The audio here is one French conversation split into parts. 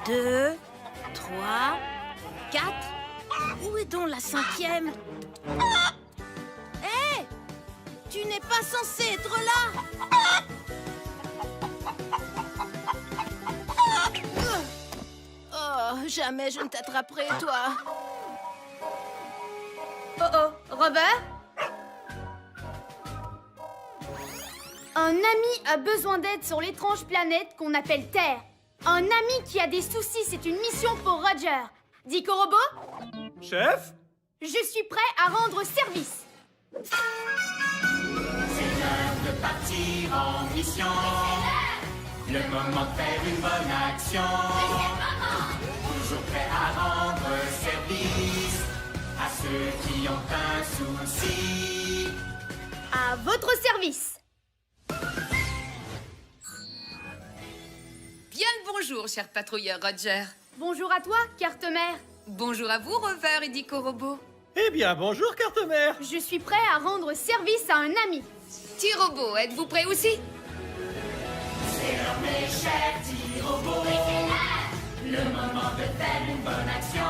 2, 3, 4. Où est donc la 5e? Hé! Tu n'es pas censé être là! Oh, jamais je ne t'attraperai, toi. Oh oh, Robert? Un ami a besoin d'aide sur l'étrange planète qu'on appelle Terre. Un ami qui a des soucis, c'est une mission pour Roger. Dico Robot? Chef? Je suis prêt à rendre service. C'est l'heure de partir en mission. Le moment de faire une bonne action. Toujours prêt à rendre service à ceux qui ont un souci. À votre service. Bien le bonjour, cher patrouilleur Roger. Bonjour à toi, Carte-Mère. Bonjour à vous, Rover et Dico Robot. Eh bien, bonjour, Carte-Mère. Je suis prêt à rendre service à un ami. T-Robot, êtes-vous prêt aussi? C'est l'heure, mes chers petits robots. Le moment de faire une bonne action.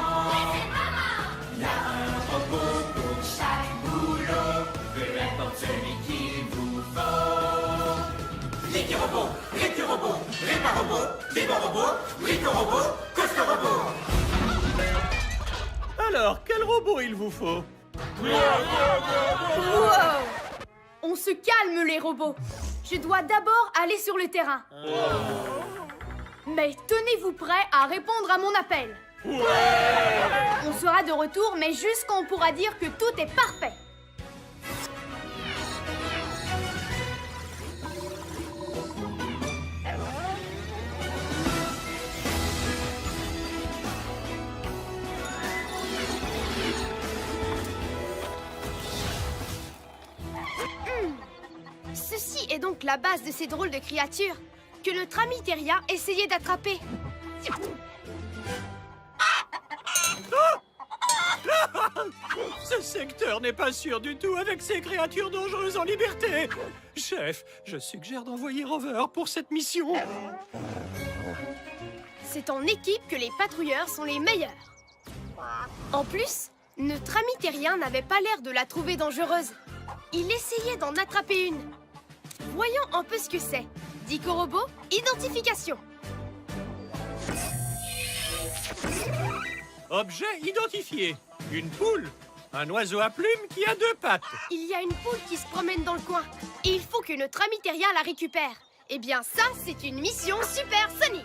Il y a un robot pour chaque boulot, peu importe celui qu'il vous faut. Ligue-robot, Rick-robot, Répa-robot, Démon-robot, Rico-robot, Costa-robot. Alors, quel robot il vous faut? Wow! On se calme, les robots. Je dois d'abord aller sur le terrain. Mais tenez-vous prêts à répondre à mon appel. On sera de retour, mais juste quand on pourra dire que tout est parfait. Ceci est donc la base de ces drôles de créatures que notre ami Teria essayait d'attraper. Ce secteur n'est pas sûr du tout avec ces créatures dangereuses en liberté. Chef, je suggère d'envoyer Rover pour cette mission. C'est en équipe que les patrouilleurs sont les meilleurs. En plus, notre ami Terrien n'avait pas l'air de la trouver dangereuse. Il essayait d'en attraper une. Voyons un peu ce que c'est. Dico Robot, identification. Objet identifié. Une poule. Un oiseau à plumes qui a 2 pattes. Il y a une poule qui se promène dans le coin. Et il faut que notre ami Terrien la récupère. Eh bien ça, c'est une mission supersonique.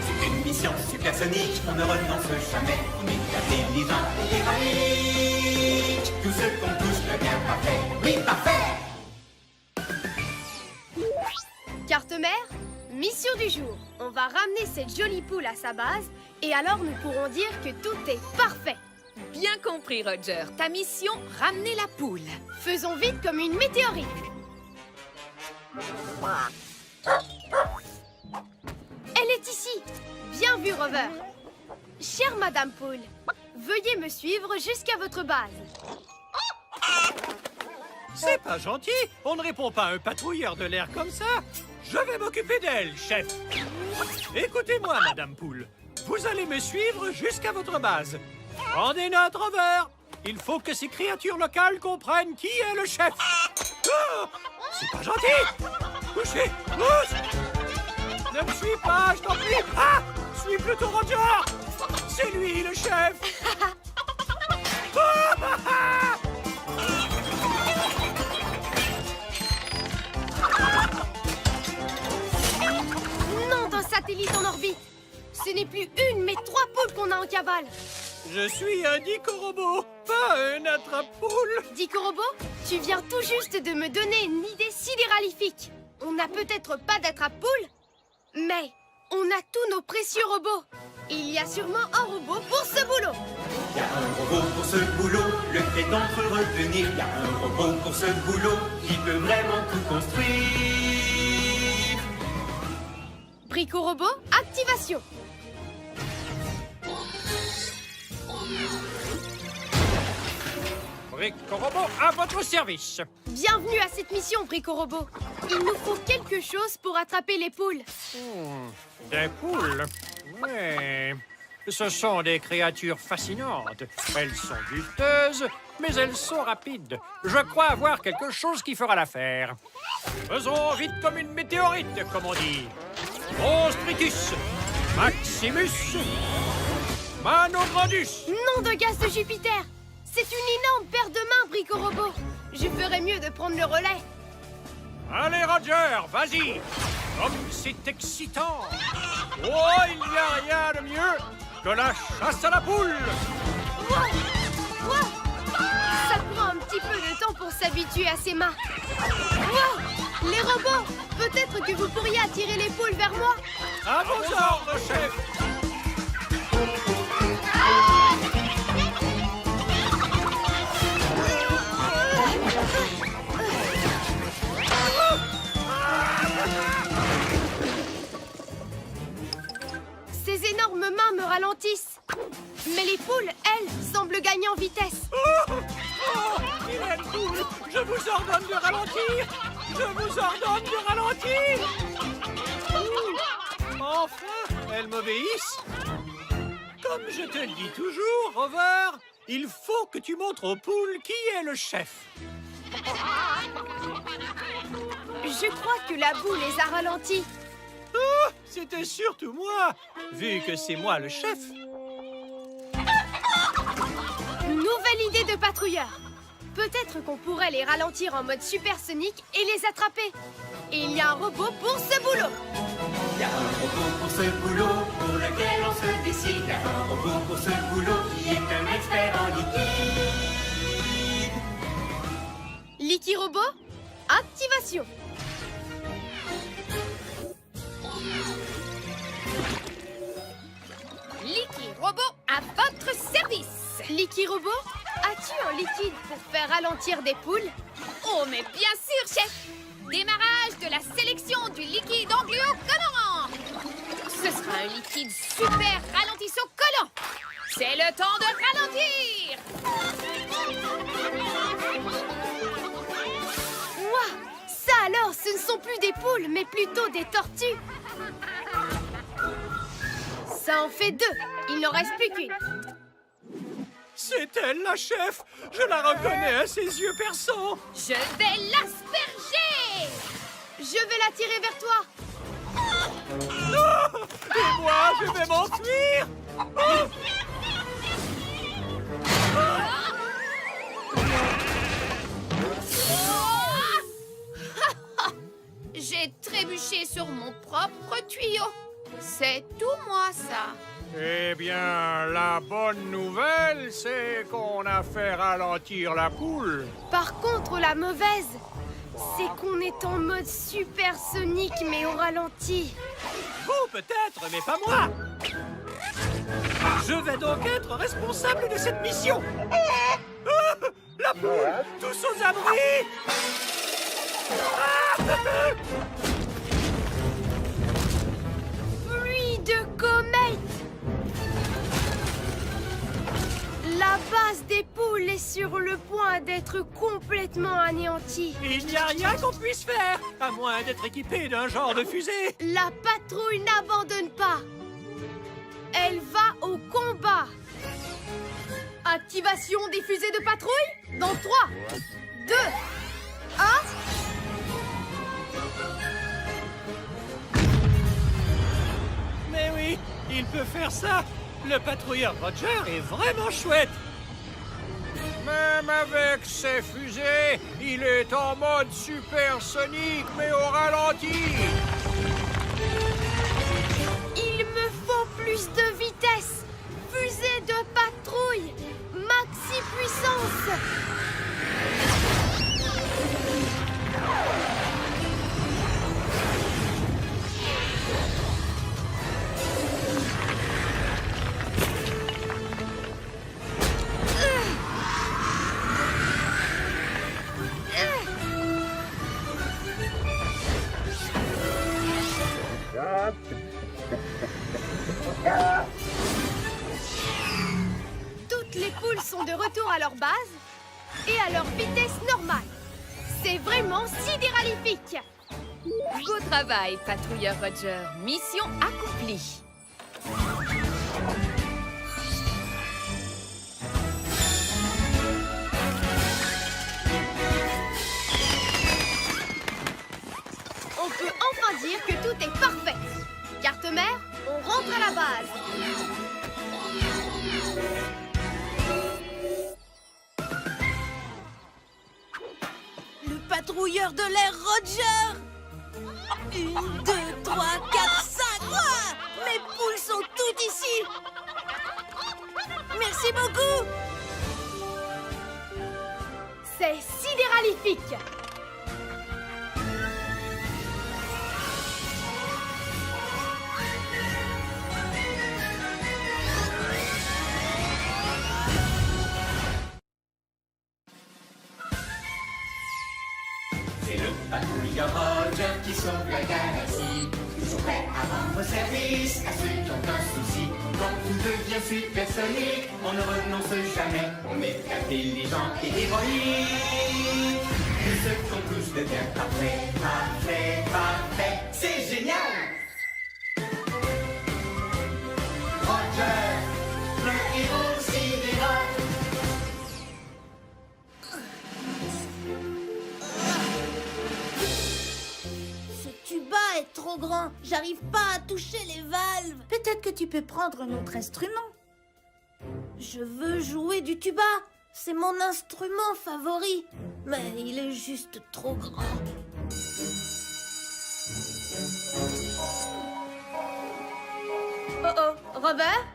C'est une mission supersonique, on ne renonce jamais. On est intelligent et héroïque. Tout ce qu'on touche devient parfait. Oui, parfait! Carte-Mère, mission du jour. On va ramener cette jolie poule à sa base et alors nous pourrons dire que tout est parfait. Bien compris, Roger. Ta mission, ramener la poule. Faisons vite comme une météorite. Elle est ici. Bien vu, Rover. Chère Madame Poule, veuillez me suivre jusqu'à votre base. C'est pas gentil. On ne répond pas à un patrouilleur de l'air comme ça. Je vais m'occuper d'elle, chef. Écoutez-moi, Madame Poule. Vous allez me suivre jusqu'à votre base. Prenez note, Rover. Il faut que ces créatures locales comprennent qui est le chef. Ah, c'est pas gentil. Couchez. Pousse. Ne me suis pas, je t'en prie. Ah, suis plutôt Roger. C'est lui, le chef. Ah, Non d'un satellite en orbite. Ce n'est plus une, mais 3 poules qu'on a en cavale. Je suis un dico-robot, pas un attrape-poule. Dico Robot, tu viens tout juste de me donner une idée sidéralifique. On n'a peut-être pas d'attrape-poule, mais on a tous nos précieux robots. Il y a sûrement un robot pour ce boulot. Il y a un robot pour ce boulot, le fait d'entre retenir. Il y a un robot pour ce boulot qui peut vraiment tout construire. Brico Robot, activation. Brico-Robot à votre service. Bienvenue à cette mission, Brico-Robot. Il nous faut quelque chose pour attraper les poules. Des poules? Oui. Ce sont des créatures fascinantes. Elles sont juteuses, mais elles sont rapides. Je crois avoir quelque chose qui fera l'affaire. Faisons vite comme une météorite, comme on dit. Ostritus, Maximus, Manograndus. Nom de gaz de Jupiter! C'est une énorme paire de mains, Brico-Robot. Je ferais mieux de prendre le relais. Allez, Roger, vas-y. Comme c'est excitant. Oh, il n'y a rien de mieux que la chasse à la poule. Wow! Wow! Ça prend un petit peu de temps pour s'habituer à ses mains. Wow! Les robots! Peut-être que vous pourriez attirer les poules vers moi. À vos ordres, chef. Ces énormes mains me ralentissent. Mais les poules, elles, semblent gagner en vitesse. Vilaine poule, je vous ordonne de ralentir. Je vous ordonne de ralentir. Enfin, elles m'obéissent. Comme je te le dis toujours, Rover, il faut que tu montres aux poules qui est le chef. Je crois que la boue les a ralentis. Oh, c'était surtout moi, vu que c'est moi le chef. Nouvelle idée de patrouilleur. Peut-être qu'on pourrait les ralentir en mode supersonique et les attraper. Et il y a un robot pour ce boulot. Il y a un robot pour ce boulot, pour lequel on se décide. Il y a un robot pour ce boulot, qui est un expert en liquide. Liquirobot, activation. Liquirobot à votre service. Liquirobot, as-tu un liquide pour faire ralentir des poules? Oh, mais bien sûr, chef. Démarrage de la sélection du liquide angluo-colorant. Ce sera un liquide super ralentissant-collant. C'est le temps de ralentir. Ouah, ça alors, ce ne sont plus des poules, mais plutôt des tortues. Ça en fait deux. Il n'en reste plus qu'une. C'est elle, la chef. Je la reconnais à ses yeux perçants. Je vais l'asperger. Je vais la tirer vers toi. Non! Et moi, je vais m'enfuir. Oh! J'ai trébuché sur mon propre tuyau. C'est tout moi, ça. Eh bien, la bonne nouvelle, c'est qu'on a fait ralentir la poule. Par contre, la mauvaise, c'est qu'on est en mode supersonique, mais au ralenti. Vous, peut-être, mais pas moi. Je vais donc être responsable de cette mission. Ah, la poule, tous aux abris. Ah! Pluie de comètes. La base des poules est sur le point d'être complètement anéantie. Il n'y a rien qu'on puisse faire, à moins d'être équipé d'un genre de fusée. La patrouille n'abandonne pas. Elle va au combat. Activation des fusées de patrouille dans 3, 2, 1. Mais oui, il peut faire ça. Le patrouilleur Roger est vraiment chouette. Même avec ses fusées, il est en mode supersonique, mais au ralenti. Il me faut plus de vitesse. Fusée de patrouille. Maxi puissance. Toutes les poules sont de retour à leur base. et à leur vitesse normale. C'est vraiment sidéralifique. Beau travail, patrouilleur Roger. Mission accomplie. On peut enfin dire que tout est parfait. Carte-mère, on rentre à la base. Le patrouilleur de l'air Roger! 1, 2, 3, 4, 5! Ouah, mes poules sont toutes ici! Merci beaucoup! C'est sidéralifique. C'est le patrouilleur Roger qui sauve la galaxie. Toujours prêt à rendre service à ceux qui ont un souci. Quand tout devient supersonique, on ne renonce jamais. On est intelligent et héroïque. Tout ce qu'on touche devient parfait, parfait, parfait. C'est génial! Roger, le héros sidéral. Ce tuba est trop grand. J'arrive pas à toucher les valves. Peut-être que tu peux prendre un autre instrument. Je veux jouer du tuba. C'est mon instrument favori. Mais il est juste trop grand. Oh oh, Robert?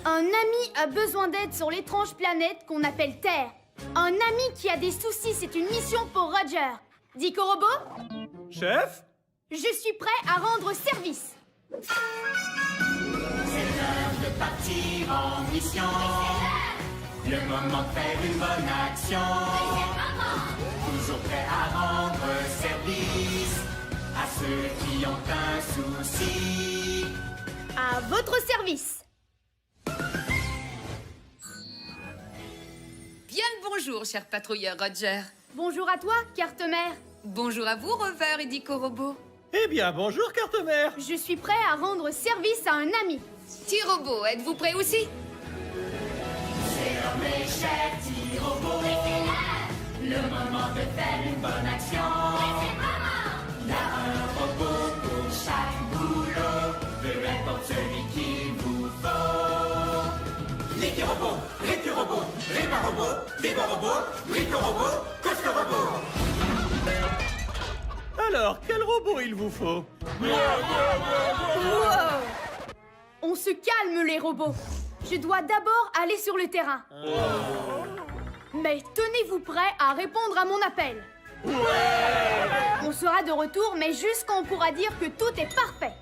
Un ami a besoin d'aide sur l'étrange planète qu'on appelle Terre. Un ami qui a des soucis, c'est une mission pour Roger. Dico Robot, Chef? je suis prêt à rendre service. C'est l'heure de partir en mission. Le moment de faire une bonne action. Toujours prêt à rendre service à ceux qui ont un souci. À votre service. Bien le bonjour, cher patrouilleur Roger. Bonjour à toi, carte-mère. Bonjour à vous, Rover et Dico Robot. Eh bien, bonjour, carte-mère. Je suis prêt à rendre service à un ami. T-Robot, êtes-vous prêt aussi? C'est l'heure, mes chers petits robots. Le moment de faire une bonne action. Il y a un robot pour chaque boulot. Peu importe celui qu'il vous faut. L'équipe robot, récu robot, réma robot, débat robot, brico robot, coste robot. Alors, quel robot il vous faut? Wow! On se calme, les robots. Je dois d'abord aller sur le terrain. Mais tenez-vous prêts à répondre à mon appel. On sera de retour, mais juste quand on pourra dire que tout est parfait.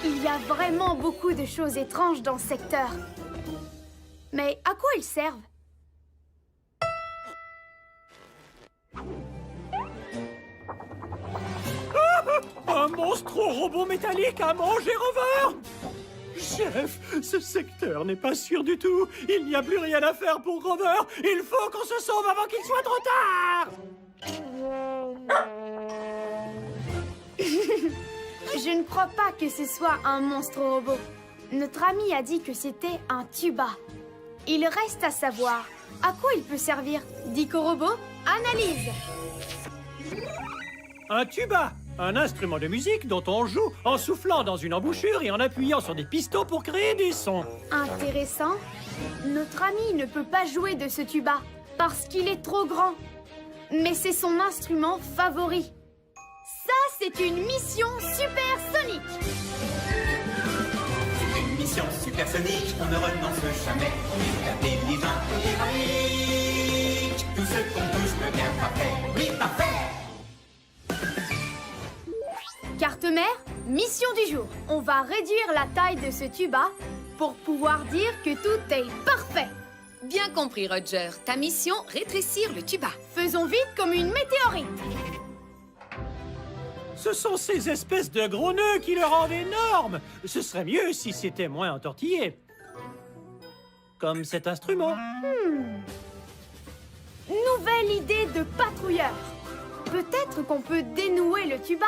Il y a vraiment beaucoup de choses étranges dans ce secteur. Mais à quoi ils servent? Un monstre robot métallique a mangé Rover! Chef, ce secteur n'est pas sûr du tout. Il n'y a plus rien à faire pour Rover. Il faut qu'on se sauve avant qu'il soit trop tard! Je ne crois pas que ce soit un monstre robot. Notre ami a dit que c'était un tuba. Il reste à savoir à quoi il peut servir. Dico Robot, analyse. Un tuba, un instrument de musique dont on joue en soufflant dans une embouchure et en appuyant sur des pistons pour créer des sons. Intéressant. Notre ami ne peut pas jouer de ce tuba parce qu'il est trop grand. Mais c'est son instrument favori. Ça, c'est une mission supersonique. C'est une mission supersonique, on ne renonce jamais. On est intelligent et héroïque. Tout ce qu'on touche devient parfait. Oui, parfait. Carte-mère, mission du jour. On va réduire la taille de ce tuba pour pouvoir dire que tout est parfait. Bien compris, Roger. Ta mission, rétrécir le tuba. Faisons vite comme une météorite. Ce sont ces espèces de gros nœuds qui le rendent énorme. Ce serait mieux si c'était moins entortillé. Comme cet instrument. Nouvelle idée de patrouilleur. Peut-être qu'on peut dénouer le tuba.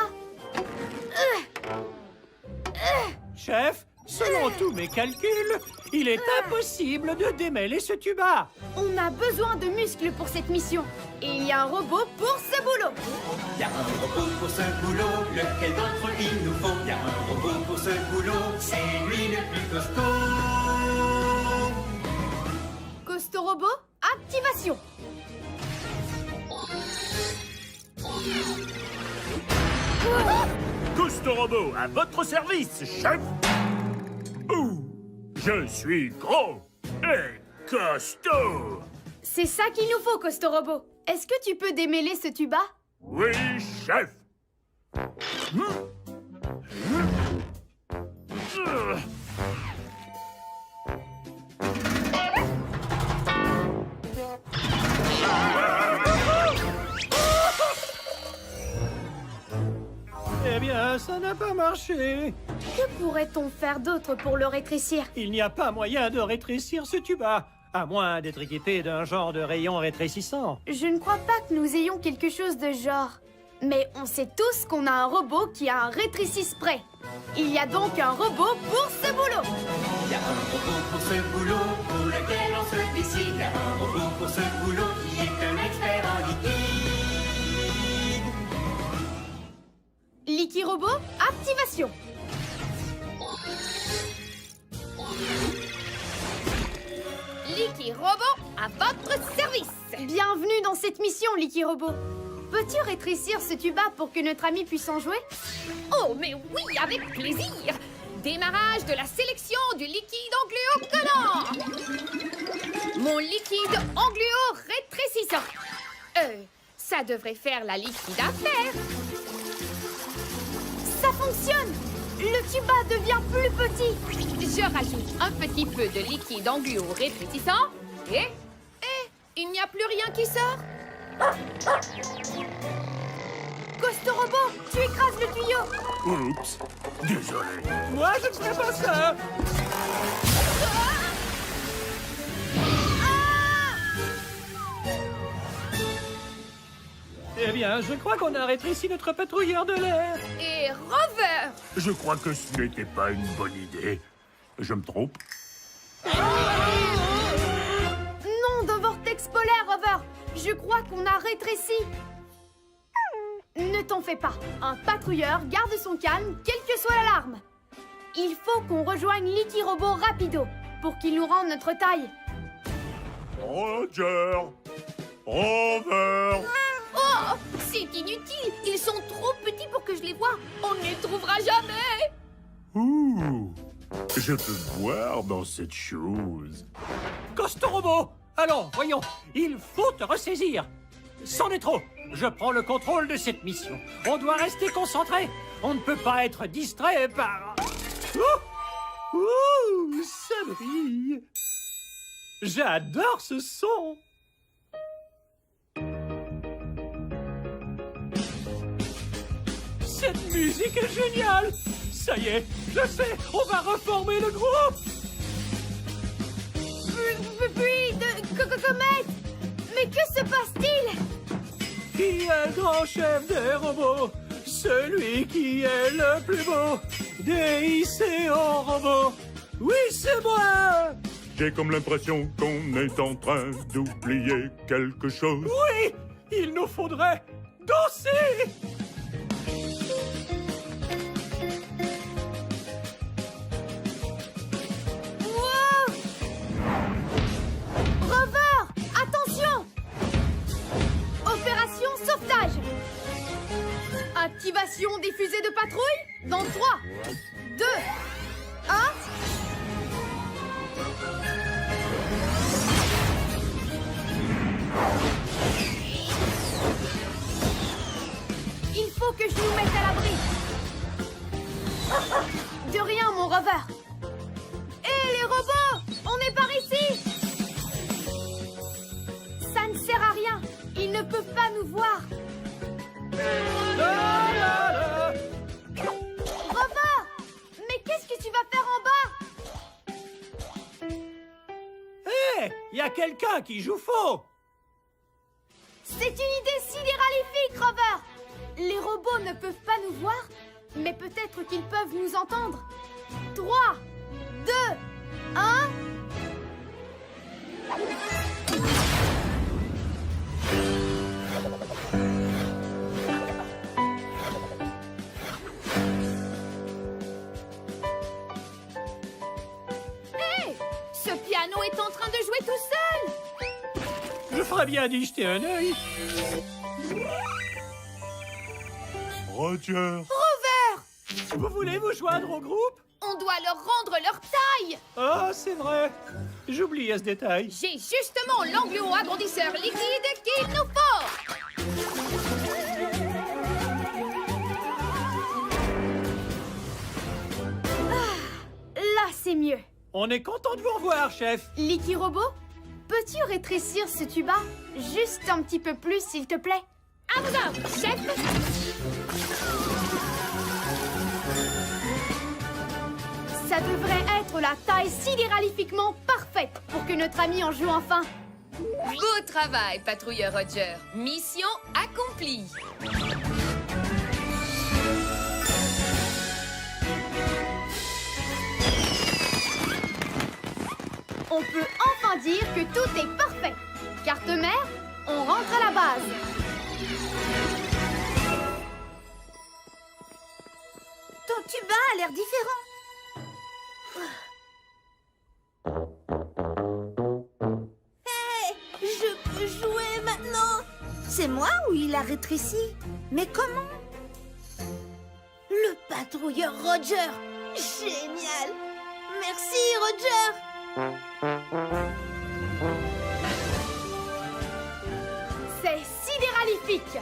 Chef, selon tous mes calculs, il est impossible de démêler ce tuba. On a besoin de muscles pour cette mission. Et il y a un robot pour ce boulot. Y a un robot pour ce boulot, lequel d'entre eux il nous faut? Y a un robot pour ce boulot, c'est lui le plus costaud. Costaud robot, activation. Costaud Robot, à votre service, chef! Ouh, je suis gros et costaud! C'est ça qu'il nous faut, Costaud robot. Est-ce que tu peux démêler ce tuba? Oui, chef! Eh bien, ça n'a pas marché. Que pourrait-on faire d'autre pour le rétrécir? Il n'y a pas moyen de rétrécir ce tuba, à moins d'être équipé d'un genre de rayon rétrécissant. Je ne crois pas que nous ayons quelque chose de genre. Mais on sait tous qu'on a un robot qui a un rétrécis-spray. Il y a donc un robot pour ce boulot. Y a un robot pour ce boulot, pour lequel on se décide. Y a un robot pour ce boulot qui est un expert en liquide. Licky Robot, activation. Licky Robot, à votre service. Bienvenue dans cette mission, Licky Robot. Peux-tu rétrécir ce tuba pour que notre ami puisse en jouer? Oh, mais oui, avec plaisir. Démarrage de la sélection du liquide angluo-collant. Mon liquide angluo rétrécissant. Ça devrait faire la liquide affaire. Ça fonctionne! Le tuba devient plus petit. Je rajoute un petit peu de liquide angluo rétrécissant et il n'y a plus rien qui sort. Costaud Robot, tu écrases le tuyau. Oups, désolé. Moi, je ne ferai pas ça. Eh bien, je crois qu'on a rétréci notre patrouilleur de l'air. Et Rover. Je crois que ce n'était pas une bonne idée. Je me trompe? Non, de vortex polaire, Rover. Je crois qu'on a rétréci. Ne t'en fais pas. Un patrouilleur garde son calme, quelle que soit l'alarme. Il faut qu'on rejoigne Licky Robot rapido pour qu'il nous rende notre taille. Roger! Rover! Oh, c'est inutile. Ils sont trop petits pour que je les voie. On ne les trouvera jamais. Ouh! Je peux voir dans cette chose. Costaud Robot, allons, voyons, il faut te ressaisir. C'en est trop. Je prends le contrôle de cette mission. On doit rester concentré. On ne peut pas être distrait par... Ouh, ça brille. J'adore ce son. Cette musique est géniale. Ça y est, je sais, on va reformer le groupe. Puis de comète. Mais que se passe-t-il? Qui est le grand chef des robots? Celui qui est le plus beau des ICO robots. Oui, c'est moi. J'ai comme l'impression qu'on est en train d'oublier quelque chose. Oui, il nous faudrait danser. Wow! Rover, attention! Opération sauvetage. Activation des fusées de patrouille dans 3, 2, 1. Il faut que je nous mette à l'abri. De rien, mon Rover. Hé, les robots! On est par ici! Hé, y a quelqu'un qui joue faux. C'est une idée sidéralifique, Rover! Les robots ne peuvent pas nous voir, mais peut-être qu'ils peuvent nous entendre. 3, 2, 1... Hé! Ce piano est en train de jouer tout seul! Je ferais bien d'y jeter un œil. Roger. Vous voulez vous joindre au groupe? On doit leur rendre leur taille! Ah, c'est vrai. J'oubliais ce détail. J'ai justement l'anglo-agrandisseur liquide qu'il nous faut! Là, c'est mieux. On est content de vous revoir, chef. Licky Robot, peux-tu rétrécir ce tuba? Juste un petit peu plus, s'il te plaît. À vous ordres, chef! Ça devrait être la taille sidéralifiquement parfaite pour que notre ami en joue enfin. Beau travail, patrouilleur Roger. Mission accomplie. On peut enfin dire que tout est parfait. Carte mère, on rentre à la base. Ton tuba a l'air différent. Hé, je peux jouer maintenant. C'est moi ou il a rétréci? Mais comment? Le patrouilleur Roger. Génial. Merci, Roger. C'est sidéralifique.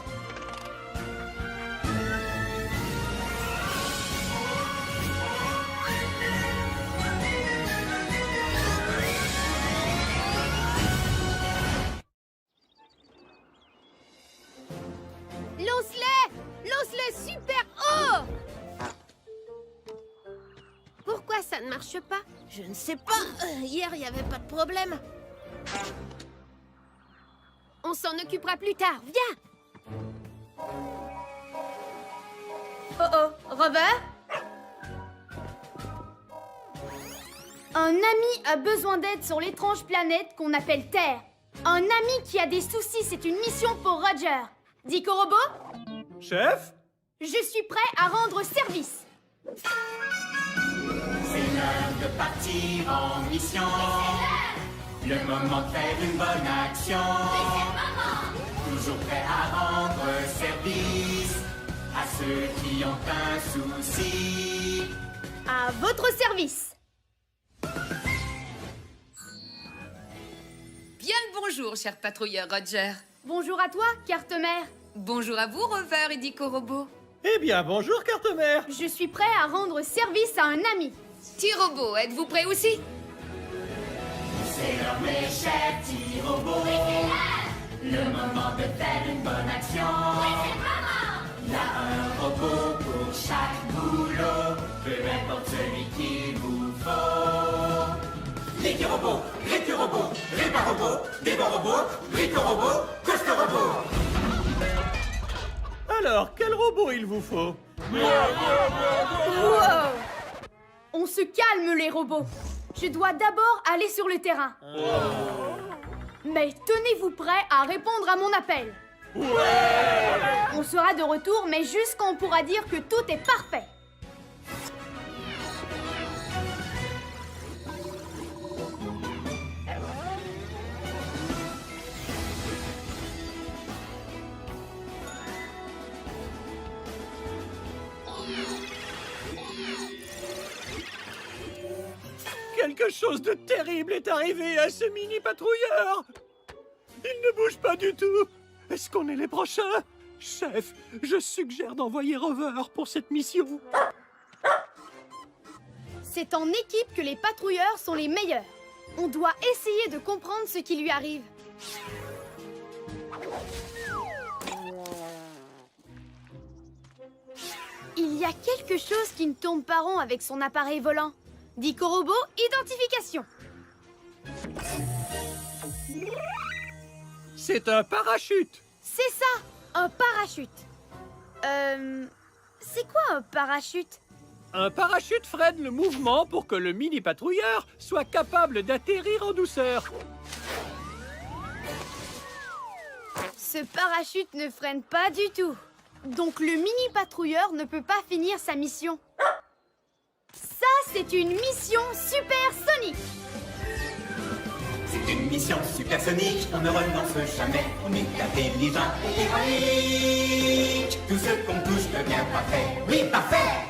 Lance-les super haut. Pourquoi ça ne marche pas? Je ne sais pas. Hier, il n'y avait pas de problème. On s'en occupera plus tard, viens! Oh oh, Rover? Un ami a besoin d'aide sur l'étrange planète qu'on appelle Terre. Un ami qui a des soucis, c'est une mission pour Roger. Dico Robot, Chef? je suis prêt à rendre service. C'est l'heure de partir en mission. Le moment de faire une bonne action. Toujours prêt à rendre service à ceux qui ont un souci. À votre service. Bien le bonjour, cher patrouilleur Roger. Bonjour à toi, carte mère. Bonjour à vous, Rover et Dico Robot. Eh bien, bonjour, carte mère. Je suis prêt à rendre service à un ami. T-Robot, êtes-vous prêt aussi? C'est l'heure, mes chers petits robots. Le moment de faire une bonne action. Il y a un robot pour chaque boulot, peu importe celui qu'il vous faut. Licky Robot, Licky Robot, Répa Robot, Débat Robot, Brico Robot, Coste Robot. Alors, quel robot il vous faut? Wow! On se calme, les robots. Je dois d'abord aller sur le terrain. Mais tenez-vous prêts à répondre à mon appel. On sera de retour, mais juste quand on pourra dire que tout est parfait. Quelque chose de terrible est arrivé à ce mini-patrouilleur. Il ne bouge pas du tout. Est-ce qu'on est les prochains? Chef, je suggère d'envoyer Rover pour cette mission. C'est en équipe que les patrouilleurs sont les meilleurs. On doit essayer de comprendre ce qui lui arrive. Il y a quelque chose qui ne tourne pas rond avec son appareil volant. Dico Robot, identification. C'est un parachute. C'est ça, un parachute. C'est quoi un parachute? Un parachute freine le mouvement pour que le mini-patrouilleur soit capable d'atterrir en douceur. Ce parachute ne freine pas du tout. Donc le mini-patrouilleur ne peut pas finir sa mission. Ça, c'est une mission supersonique. C'est une mission supersonique, on ne renonce jamais. On est intelligent et héroïque. Tout ce qu'on touche devient parfait. Oui, parfait!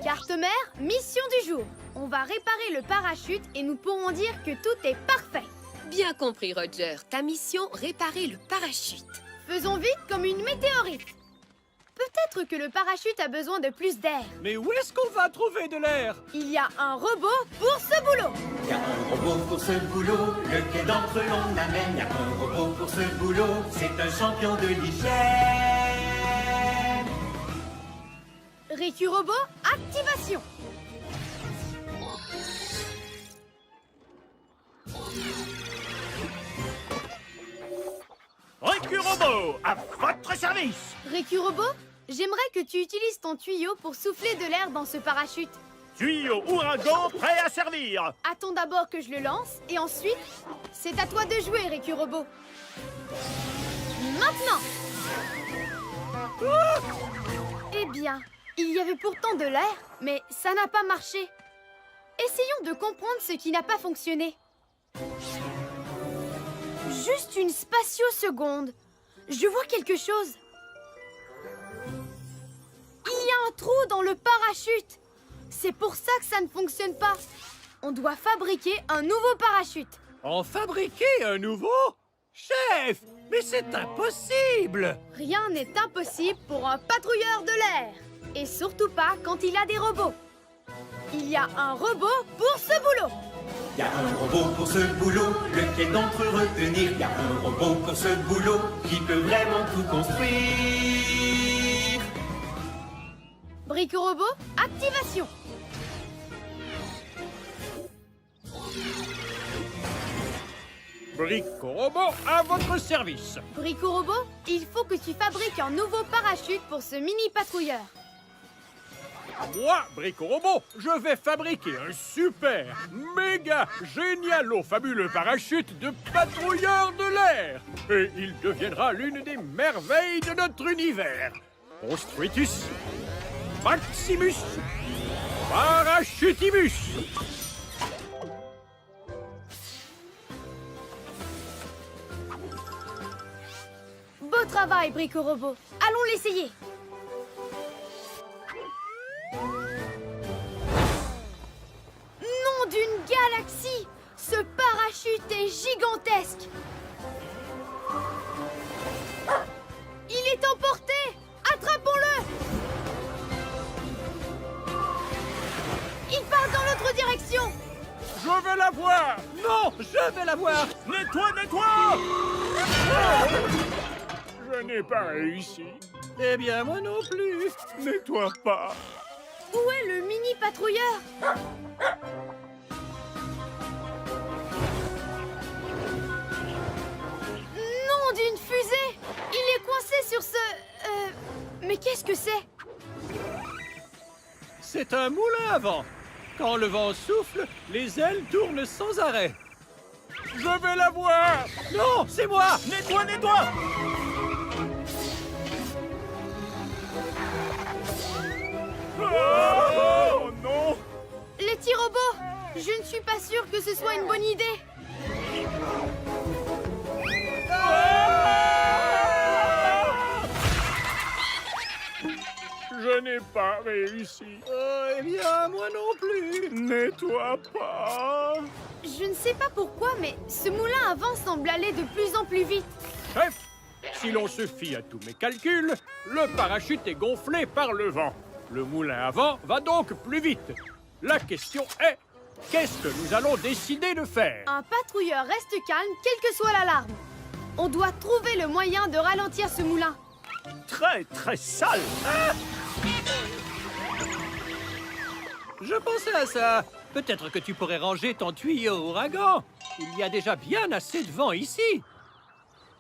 Carte mère, mission du jour. On va réparer le parachute et nous pourrons dire que tout est parfait. Bien compris, Roger. Ta mission, réparer le parachute. Faisons vite comme une météorite. Peut-être que le parachute a besoin de plus d'air. Mais où est-ce qu'on va trouver de l'air? Il y a un robot pour ce boulot. Il y a un robot pour ce boulot, lequel d'entre eux l'on amène? Il y a un robot pour ce boulot, c'est un champion de l'hygiène. Riku Robot, activation. Riku Robot, à votre service! Riku Robot, j'aimerais que tu utilises ton tuyau pour souffler de l'air dans ce parachute. Tuyau ouragan prêt à servir! Attends d'abord que je le lance et ensuite, c'est à toi de jouer, Riku Robot. Maintenant! Eh bien, il y avait pourtant de l'air, mais ça n'a pas marché. Essayons de comprendre ce qui n'a pas fonctionné. Juste une spatio-seconde. Je vois quelque chose. Il y a un trou dans le parachute. C'est pour ça que ça ne fonctionne pas. On doit fabriquer un nouveau parachute. En fabriquer un nouveau? Chef, mais c'est impossible! Rien n'est impossible pour un patrouilleur de l'air. Et surtout pas quand il a des robots. Il y a un robot pour ce boulot. Il y a un robot pour ce boulot, lequel d'entre eux retenir? Il y a un robot pour ce boulot, qui peut vraiment tout construire. Brico Robot, activation. Brico Robot à votre service. Brico Robot, il faut que tu fabriques un nouveau parachute pour ce mini-patrouilleur. Moi, Brico Robot, je vais fabriquer un super, méga, génialo, fabuleux parachute de patrouilleur de l'air. Et il deviendra l'une des merveilles de notre univers. Construitus, Maximus, Parachutimus. Beau travail, Brico Robot. Allons l'essayer. Nom d'une galaxie! Ce parachute est gigantesque! Il est emporté! Attrapons-le! Il part dans l'autre direction! Je vais la voir. Non, je vais la voir. Nettoie, nettoie! Je n'ai pas réussi. Eh bien, moi non plus. Nettoie pas. Où est le mini-patrouilleur? Nom d'une fusée! Il est coincé sur ce... Mais qu'est-ce que c'est? C'est un moulin à vent. Quand le vent souffle, les ailes tournent sans arrêt. Je vais la voir. Non, c'est moi. Nettoie, nettoie! Oh non! Les petits robots! Je ne suis pas sûre que ce soit une bonne idée. Je n'ai pas réussi. Eh bien, moi non plus. Nettoie pas. Je ne sais pas pourquoi, mais ce moulin à vent semble aller de plus en plus vite. Chef, si l'on se fie à tous mes calculs, le parachute est gonflé par le vent. Le moulin à vent va donc plus vite. La question est, qu'est-ce que nous allons décider de faire? Un patrouilleur reste calme, quelle que soit l'alarme. On doit trouver le moyen de ralentir ce moulin. Très, très sale. Je pensais à ça. peut-être que tu pourrais ranger ton tuyau ouragan. Il y a déjà bien assez de vent ici.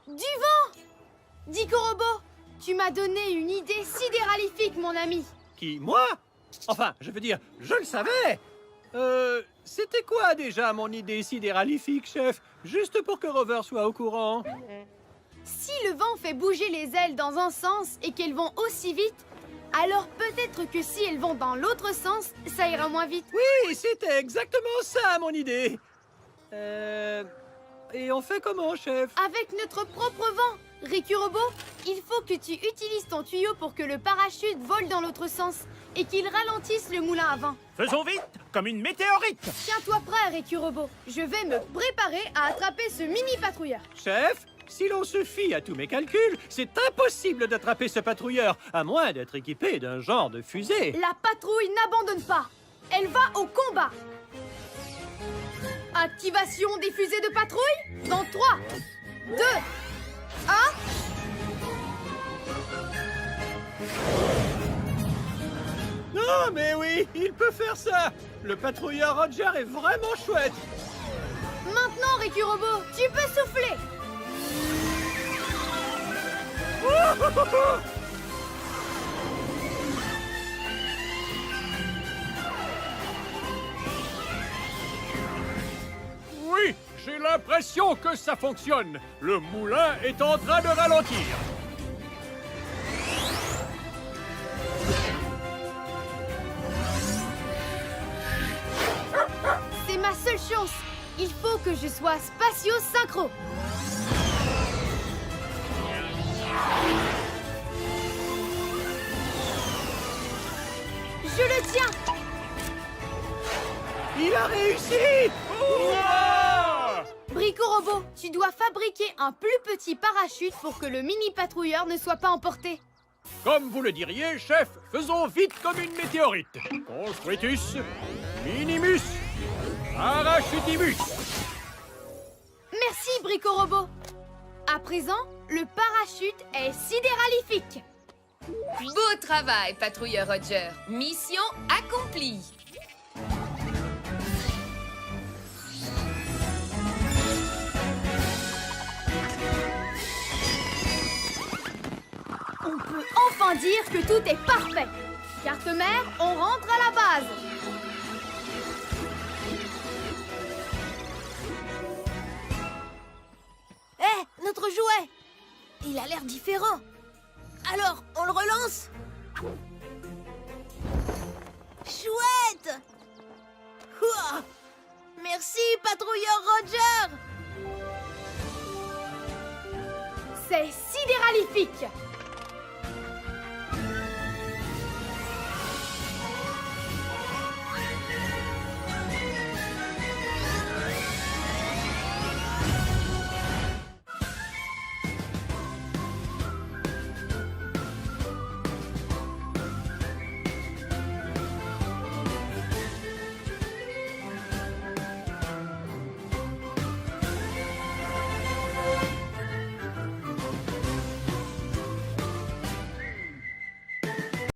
Du vent! Dico Robot, tu m'as donné une idée sidéralifique, mon ami. Qui, moi? Enfin, je veux dire, je le savais. C'était quoi déjà mon idée sidéralifique, chef? Juste pour que Rover soit au courant. Si le vent fait bouger les ailes dans un sens et qu'elles vont aussi vite, alors peut-être que si elles vont dans l'autre sens, ça ira moins vite. Oui, c'était exactement ça mon idée. Et on fait comment, chef? Avec notre propre vent, Ricky Robot, il faut que tu utilises ton tuyau pour que le parachute vole dans l'autre sens et qu'il ralentisse le moulin à vent. Faisons vite, comme une météorite. Tiens-toi prêt, Ricky Robot. Je vais me préparer à attraper ce mini patrouilleur. Chef, si l'on se fie à tous mes calculs, c'est impossible d'attraper ce patrouilleur, à moins d'être équipé d'un genre de fusée. La patrouille n'abandonne pas. Elle va au combat. Activation des fusées de patrouille dans 3, 2, 1... Non, mais oui, il peut faire ça. Le patrouilleur Roger est vraiment chouette. Maintenant, Ricky Robot, tu peux souffler. Oui, j'ai l'impression que ça fonctionne. Le moulin est en train de ralentir. C'est ma seule chance. Il faut que je sois spatio-synchro. Je le tiens. Il a réussi! Brico Robot, tu dois fabriquer un plus petit parachute pour que le mini patrouilleur ne soit pas emporté. Comme vous le diriez, chef, faisons vite comme une météorite. Construitus, minimus, parachutimus. Merci, Brico Robot. À présent, le parachute est sidéralifique. Beau travail, patrouilleur Roger. Mission accomplie. On peut enfin dire que tout est parfait. Carte mère, on rentre à la base. Hé, notre jouet! Il a l'air différent. Alors, on le relance? Chouette! Ouah! Merci, patrouilleur Roger! C'est sidéralifique.